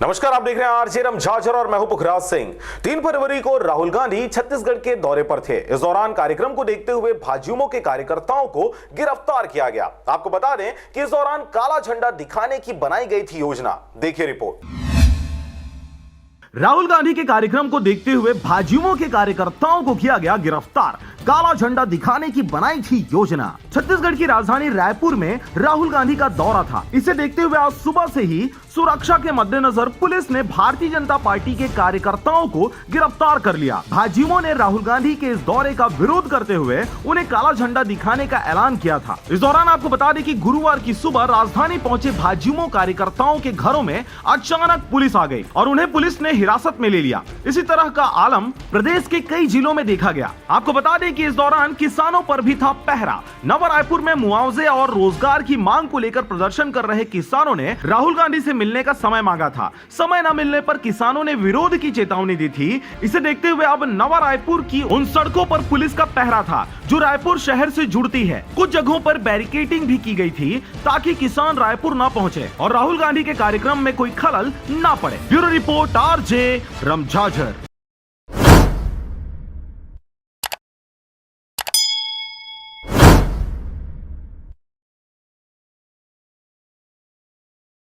नमस्कार, आप देख रहे हैं आरजे रमझाझर और मैं हूं पुखराज सिंह। 3 फरवरी को राहुल गांधी छत्तीसगढ़ के दौरे पर थे। इस दौरान कार्यक्रम को देखते हुए भाजयुमो के कार्यकर्ताओं को गिरफ्तार किया गया। आपको बता दें कि इस दौरान काला झंडा दिखाने की बनाई गई थी योजना। देखिए रिपोर्ट। राहुल गांधी के कार्यक्रम को देखते हुए भाजयुमो के कार्यकर्ताओं को किया गया गिरफ्तार। काला झंडा दिखाने की बनाई थी योजना। छत्तीसगढ़ की राजधानी रायपुर में राहुल गांधी का दौरा था। इसे देखते हुए आज सुबह से ही सुरक्षा के मद्देनजर पुलिस ने भारतीय जनता पार्टी के कार्यकर्ताओं को गिरफ्तार कर लिया। भाजयुमो ने राहुल गांधी के इस दौरे का विरोध करते हुए उन्हें काला झंडा दिखाने का ऐलान किया था। इस दौरान आपको बता दें कि गुरुवार की सुबह राजधानी पहुंचे भाजयुमो कार्यकर्ताओं के घरों में अचानक पुलिस आ गई और उन्हें पुलिस ने हिरासत में ले लिया। इसी तरह का आलम प्रदेश के कई जिलों में देखा गया। आपको बता दें कि इस दौरान किसानों पर भी था पहरा। नवा रायपुर में मुआवजे और रोजगार की मांग को लेकर प्रदर्शन कर रहे किसानों ने राहुल गांधी से मिलने का समय मांगा था। समय न मिलने पर किसानों ने विरोध की चेतावनी दी थी। इसे देखते हुए अब नवा रायपुर की उन सड़कों पर पुलिस का पहरा था जो रायपुर शहर से जुड़ती है। कुछ जगहों पर बैरिकेडिंग भी की गई थी ताकि किसान रायपुर न पहुंचे और राहुल गांधी के कार्यक्रम में कोई खलल न पड़े। Bureau report, RJ रमझाझर।